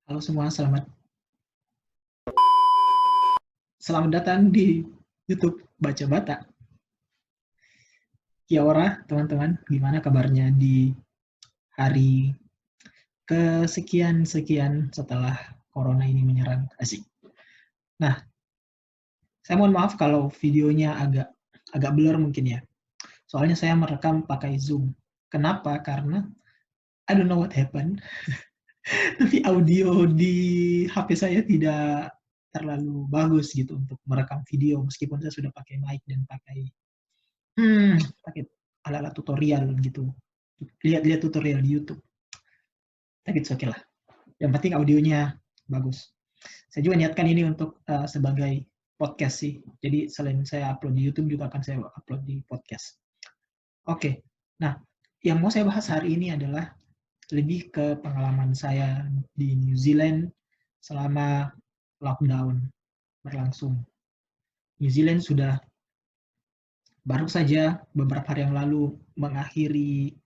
Halo semua, selamat datang di YouTube Baca Bata. Kia ora, teman-teman, gimana kabarnya di hari kesekian-sekian setelah corona ini menyerang? Asik. Nah, saya mohon maaf kalau videonya agak blur mungkin ya. Soalnya saya merekam pakai Zoom. Kenapa? Karena I don't know what happened, tapi audio di HP saya tidak terlalu bagus gitu untuk merekam video meskipun saya sudah pakai mic dan pakai ala-ala tutorial gitu. Lihat-lihat tutorial di YouTube. Tapi it's okay lah. Yang penting audionya bagus. Saya juga niatkan ini untuk sebagai podcast sih. Jadi selain saya upload di YouTube juga akan saya upload di podcast. Oke. Nah, yang mau saya bahas hari ini adalah lebih ke pengalaman saya di New Zealand selama lockdown berlangsung. New Zealand sudah baru saja beberapa hari yang lalu mengakhiri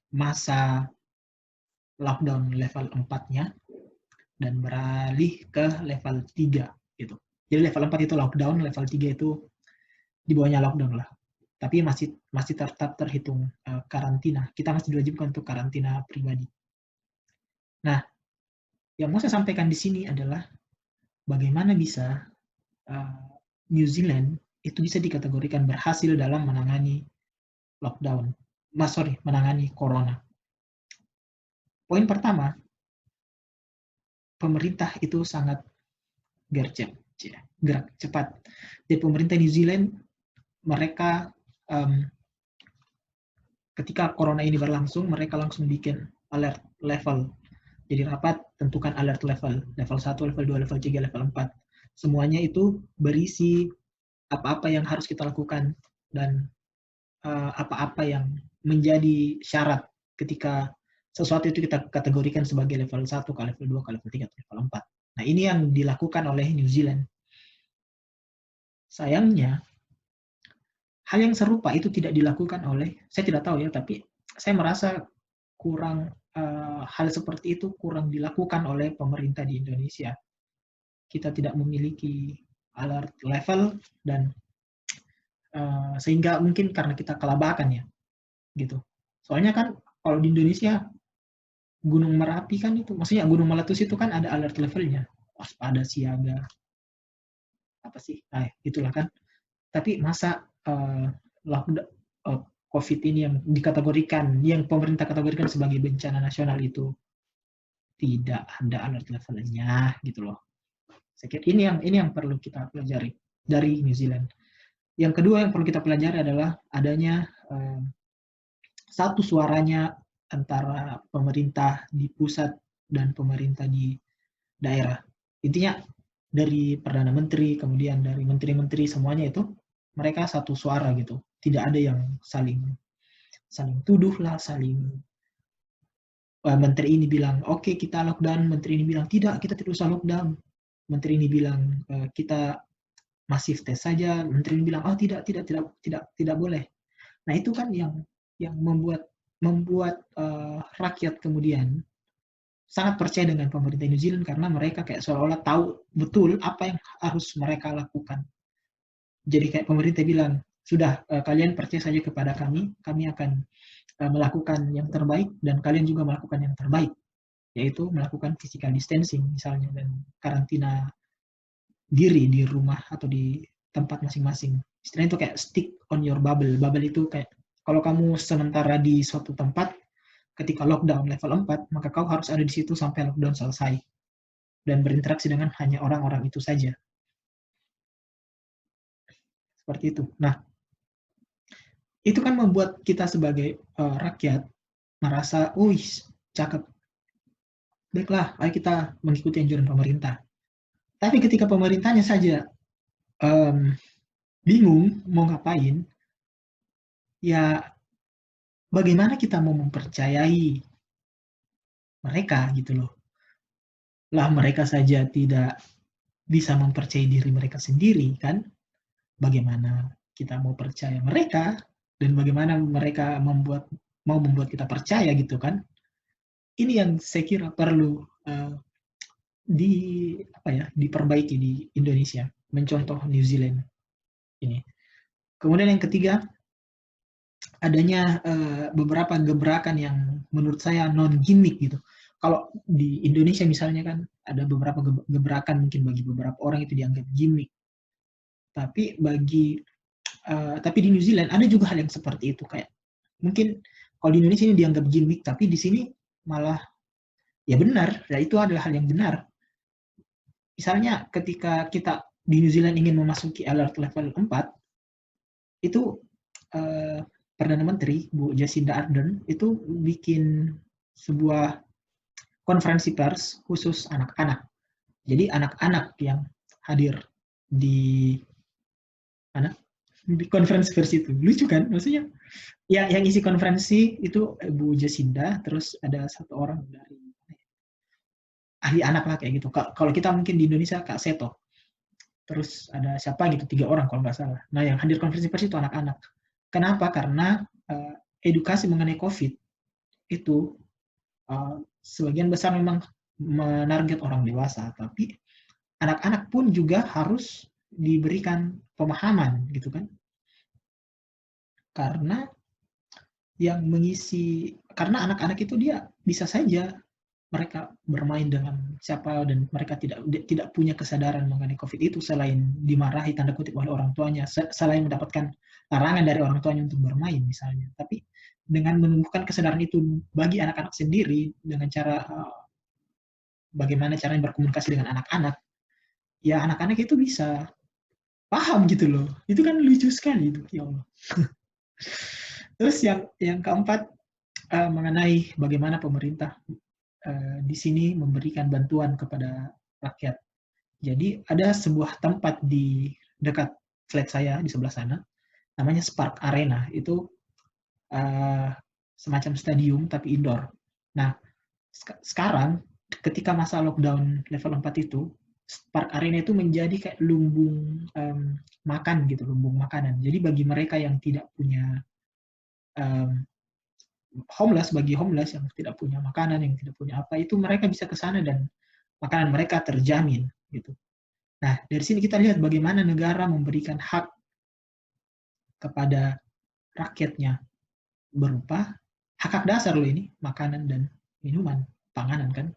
masa lockdown level 4-nya dan beralih ke level 3 gitu. Jadi level 4 itu lockdown, level 3 itu di bawahnya lockdown lah. Tapi masih tetap terhitung karantina. Kita masih diwajibkan untuk karantina pribadi. Nah, yang mau saya sampaikan di sini adalah bagaimana bisa New Zealand itu bisa dikategorikan berhasil dalam menangani lockdown. Menangani corona. Poin pertama, pemerintah itu sangat gercep, gerak cepat. Jadi pemerintah New Zealand, mereka ketika corona ini berlangsung, mereka langsung bikin alert level. Jadi rapat, tentukan alert level. Level 1, level 2, level 3, level 4. Semuanya itu berisi apa-apa yang harus kita lakukan dan apa-apa yang menjadi syarat ketika sesuatu itu kita kategorikan sebagai level 1, ke level 2, ke level 3, ke level 4. Nah, ini yang dilakukan oleh New Zealand. Sayangnya, hal yang serupa itu tidak dilakukan oleh, saya tidak tahu ya, tapi saya merasa hal seperti itu kurang dilakukan oleh pemerintah di Indonesia. Kita tidak memiliki alert level dan sehingga mungkin karena kita kelabakan ya, gitu. Soalnya kan kalau di Indonesia Gunung Merapi kan itu, maksudnya Gunung Meletus itu kan ada alert levelnya, waspada siaga, apa sih, itulah kan. Tapi masa COVID ini yang dikategorikan, yang pemerintah kategorikan sebagai bencana nasional itu tidak ada alert levelnya gitu loh. Saya kira ini yang perlu kita pelajari dari New Zealand. Yang kedua yang perlu kita pelajari adalah adanya satu suaranya antara pemerintah di pusat dan pemerintah di daerah. Intinya dari Perdana Menteri, kemudian dari menteri-menteri semuanya itu mereka satu suara gitu. Tidak ada yang saling tuduh lah, menteri ini bilang oke, kita lockdown, menteri ini bilang tidak, kita tidak usah lockdown. Menteri ini bilang kita masif tes saja, menteri ini bilang oh tidak boleh. Nah, itu kan yang membuat rakyat kemudian sangat percaya dengan pemerintah New Zealand karena mereka kayak seolah-olah tahu betul apa yang harus mereka lakukan. Jadi kayak pemerintah bilang, sudah kalian percaya saja kepada kami akan melakukan yang terbaik dan kalian juga melakukan yang terbaik, yaitu melakukan physical distancing misalnya dan karantina diri di rumah atau di tempat masing-masing. Istilahnya itu kayak stick on your bubble. Bubble itu kayak kalau kamu sementara di suatu tempat ketika lockdown level 4, maka kau harus ada di situ sampai lockdown selesai dan berinteraksi dengan hanya orang-orang itu saja. Seperti itu. Nah, itu kan membuat kita sebagai rakyat merasa, cakep. Baiklah, ayo kita mengikuti anjuran pemerintah. Tapi ketika pemerintahnya saja bingung mau ngapain, ya bagaimana kita mau mempercayai mereka gitu loh. Lah mereka saja tidak bisa mempercayai diri mereka sendiri kan. Bagaimana kita mau percaya mereka dan bagaimana mereka mau membuat kita percaya gitu kan. Ini yang saya kira perlu uh, diperbaiki di Indonesia, mencontoh New Zealand ini. Kemudian yang ketiga, adanya beberapa gebrakan yang menurut saya non gimmick gitu. Kalau di Indonesia misalnya kan ada beberapa gebrakan mungkin bagi beberapa orang itu dianggap gimmick. Tapi di New Zealand ada juga hal yang seperti itu, kayak mungkin kalau di Indonesia ini dianggap gimmick, tapi di sini malah ya benar, ya itu adalah hal yang benar. Misalnya ketika kita di New Zealand ingin memasuki alert level 4, itu Perdana Menteri Bu Jacinda Ardern itu bikin sebuah konferensi pers khusus anak-anak. Jadi anak-anak yang hadir di mana? Di konferensi pers itu. Lucu kan? Maksudnya ya yang isi konferensi itu Bu Jacinda, terus ada satu orang dari ahli anak lah kayak gitu. Kalau kita mungkin di Indonesia Kak Seto. Terus ada siapa gitu, 3 orang kalau nggak salah. Nah yang hadir konferensi pers itu anak-anak. Kenapa? Karena edukasi mengenai COVID itu sebagian besar memang menarget orang dewasa, tapi anak-anak pun juga harus diberikan pemahaman gitu kan. Karena karena anak-anak itu dia bisa saja mereka bermain dengan siapa dan mereka tidak punya kesadaran mengenai COVID itu, selain dimarahi tanda kutip oleh orang tuanya, selain mendapatkan larangan dari orang tuanya untuk bermain misalnya. Tapi dengan menumbuhkan kesadaran itu bagi anak-anak sendiri dengan cara bagaimana caranya berkomunikasi dengan anak-anak, ya anak-anak itu bisa paham gitu loh. Itu kan lucu sekali itu, ya Allah. Terus yang keempat, mengenai bagaimana pemerintah di sini memberikan bantuan kepada rakyat. Jadi ada sebuah tempat di dekat flat saya di sebelah sana, namanya Spark Arena. Itu semacam stadium tapi indoor. Nah, sekarang ketika masa lockdown level 4 itu, Spark Arena itu menjadi kayak lumbung makan gitu, lumbung makanan. Jadi bagi mereka yang tidak punya bagi homeless yang tidak punya makanan, yang tidak punya apa, itu mereka bisa ke sana dan makanan mereka terjamin gitu. Nah, dari sini kita lihat bagaimana negara memberikan hak kepada rakyatnya berupa hak-hak dasar loh ini, makanan dan minuman, panganan kan.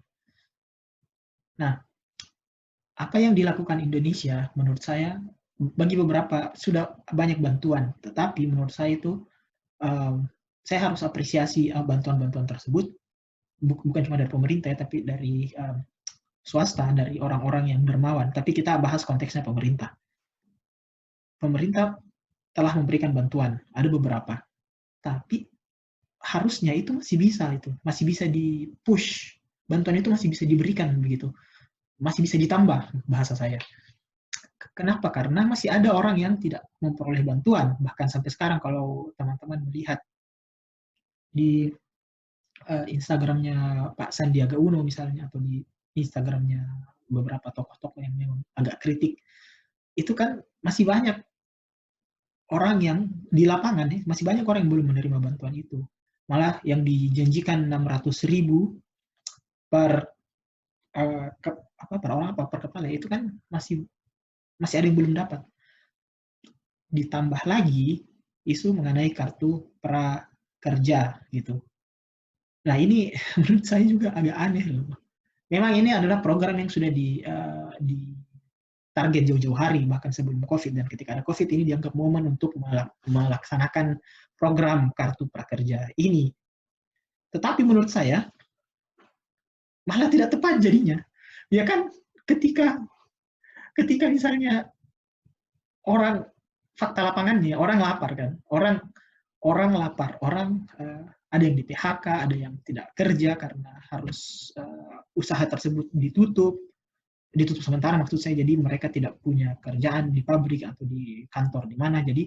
Nah, apa yang dilakukan Indonesia menurut saya bagi beberapa sudah banyak bantuan, tetapi menurut saya itu saya harus apresiasi bantuan-bantuan tersebut, bukan cuma dari pemerintah ya, tapi dari swasta, dari orang-orang yang dermawan. Tapi kita bahas konteksnya pemerintah. Pemerintah telah memberikan bantuan, ada beberapa, tapi harusnya itu masih bisa di-push, bantuan itu masih bisa diberikan begitu, masih bisa ditambah bahasa saya. Kenapa? Karena masih ada orang yang tidak memperoleh bantuan, bahkan sampai sekarang kalau teman-teman melihat di Instagramnya Pak Sandiaga Uno misalnya, atau di Instagramnya beberapa tokoh-tokoh yang memang agak kritik, itu kan masih banyak orang yang di lapangan ya, masih banyak orang yang belum menerima bantuan itu. Malah yang dijanjikan 600.000 per per orang per kepala itu kan masih ada yang belum dapat. Ditambah lagi isu mengenai kartu prakerja gitu. Nah ini menurut saya juga agak aneh loh. Memang ini adalah program yang sudah di target jauh-jauh hari, bahkan sebelum COVID, dan ketika ada COVID ini dianggap momen untuk melaksanakan program kartu prakerja ini. Tetapi menurut saya malah tidak tepat jadinya. Ya kan ketika misalnya orang, fakta lapangannya orang lapar kan, orang lapar, ada yang di PHK, ada yang tidak kerja karena harus usaha tersebut ditutup sementara maksud saya, jadi mereka tidak punya kerjaan di pabrik atau di kantor di mana, jadi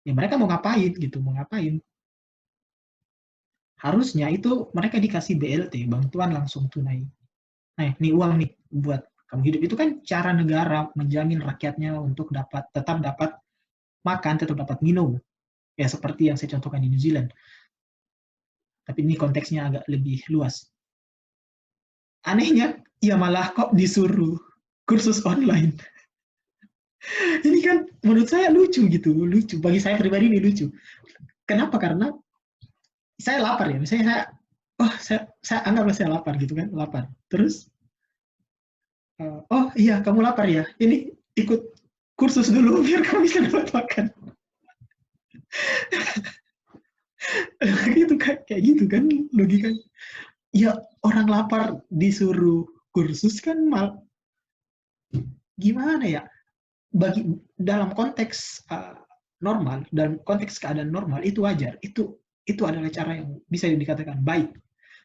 ya mereka mau ngapain gitu, harusnya itu mereka dikasih BLT, bantuan langsung tunai. Nah, ini uang nih buat kamu hidup, itu kan cara negara menjamin rakyatnya untuk tetap dapat makan, tetap dapat minum, ya seperti yang saya contohkan di New Zealand. Tapi ini konteksnya agak lebih luas. Anehnya, ya malah kok disuruh kursus online. Ini kan menurut saya lucu gitu, lucu. Bagi saya pribadi ini lucu. Kenapa? Karena saya lapar ya. Misalnya saya anggaplah saya lapar gitu kan, lapar. Terus, oh iya kamu lapar ya, ini ikut kursus dulu biar kamu bisa dapat makan. Gitu kan, kayak gitu kan logika. Ya orang lapar disuruh kursus kan gimana ya? Bagi dalam konteks normal, dalam konteks keadaan normal itu wajar. Itu adalah cara yang bisa dikatakan baik.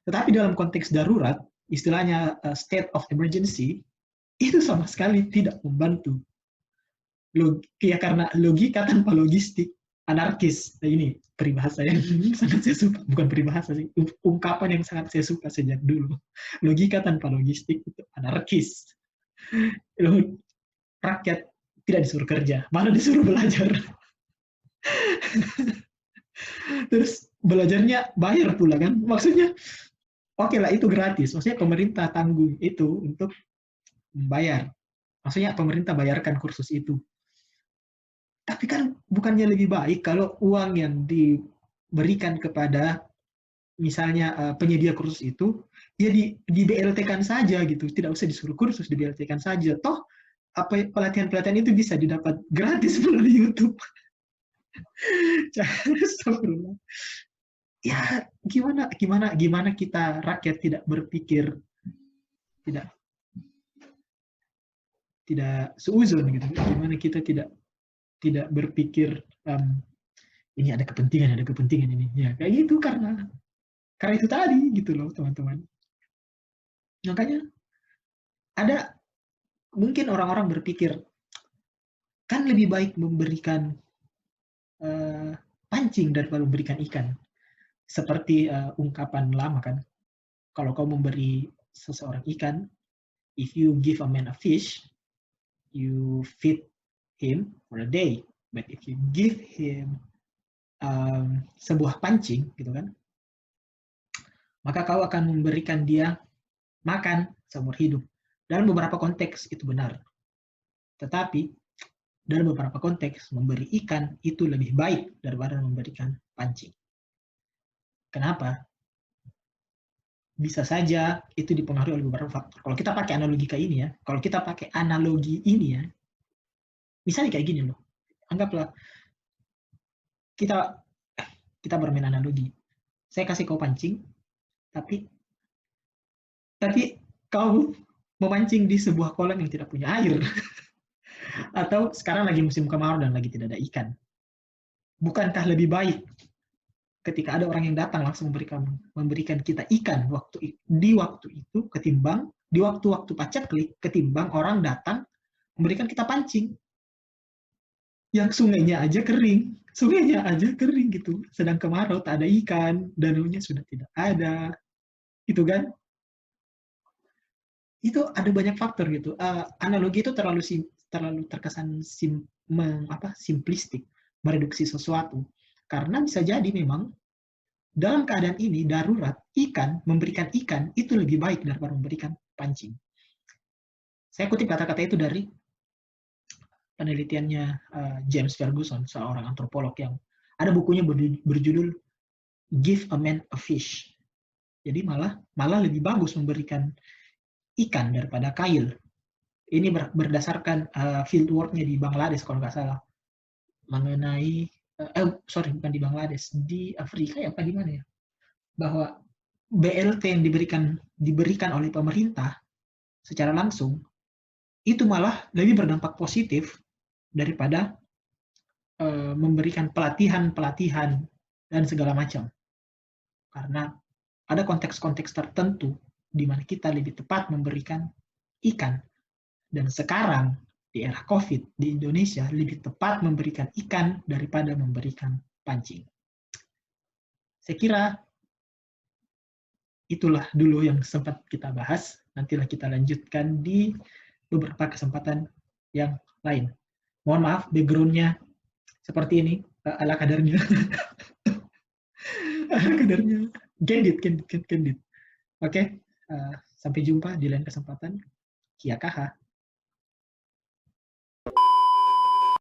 Tetapi dalam konteks darurat, istilahnya state of emergency, itu sama sekali tidak membantu. Ya karena logika tanpa logistik, anarkis. Nah, ini peribahasa yang sangat saya suka, bukan peribahasa sih, ungkapan yang sangat saya suka sejak dulu. Logika tanpa logistik itu anarkis. Rakyat tidak disuruh kerja, malah disuruh belajar. Terus belajarnya bayar pula kan? Maksudnya, oke lah itu gratis. Maksudnya pemerintah tanggung itu untuk membayar. Maksudnya pemerintah bayarkan kursus itu. Tapi kan bukannya lebih baik kalau uang yang diberikan kepada misalnya penyedia kursus itu ya di BLT-kan saja gitu, tidak usah disuruh kursus, di BLT-kan saja. Toh apa pelatihan-pelatihan itu bisa didapat gratis melalui YouTube. Ya gimana gimana gimana kita rakyat tidak berpikir, tidak tidak seuzon gitu, gimana kita tidak tidak berpikir ini ada kepentingan ini ya kayak gitu karena itu tadi gitu loh teman-teman. Makanya ada mungkin orang-orang berpikir kan lebih baik memberikan uh, pancing daripada memberikan ikan, seperti ungkapan lama kan, kalau kau memberi seseorang ikan, if you give a man a fish, you feed him for a day, but if you give him sebuah pancing gitu kan, maka kau akan memberikan dia makan seumur hidup. Dalam beberapa konteks itu benar, tetapi dalam beberapa konteks memberi ikan itu lebih baik daripada memberikan pancing. Kenapa? Bisa saja itu dipengaruhi oleh beberapa faktor. Kalau kita pakai analogi kayak ini ya, kalau kita pakai analogi ini ya, misalnya kayak gini loh, anggaplah kita kita bermain analogi. Saya kasih kau pancing, tapi kau memancing di sebuah kolam yang tidak punya air. Atau sekarang lagi musim kemarau dan lagi tidak ada ikan. Bukankah lebih baik ketika ada orang yang datang langsung memberikan kita ikan di waktu itu ketimbang di waktu-waktu paceklik, ketimbang orang datang memberikan kita pancing yang sungainya aja kering gitu, sedang kemarau tak ada ikan, danaunya sudah tidak ada, gitu kan. Itu ada banyak faktor gitu. Analogi itu terlalu terkesan simplistik, mereduksi sesuatu. Karena bisa jadi memang dalam keadaan ini darurat, memberikan ikan itu lebih baik daripada memberikan pancing. Saya kutip kata-kata itu dari penelitiannya James Ferguson, seorang antropolog yang ada bukunya berjudul Give a Man a Fish. Jadi malah lebih bagus memberikan ikan daripada kail. Ini berdasarkan fieldwork-nya di Bangladesh kalau nggak salah, mengenai bukan di Bangladesh, di Afrika ya apa di mana ya, bahwa BLT yang diberikan oleh pemerintah secara langsung itu malah lebih berdampak positif daripada memberikan pelatihan dan segala macam. Karena ada konteks-konteks tertentu di mana kita lebih tepat memberikan ikan. Dan sekarang di era COVID di Indonesia lebih tepat memberikan ikan daripada memberikan pancing. Saya kira itulah dulu yang sempat kita bahas. Nantilah kita lanjutkan di beberapa kesempatan yang lain. Mohon maaf, background-nya seperti ini, ala kadarnya. Ala kadarnya. Candid. Oke, Sampai jumpa di lain kesempatan. Kia kaha.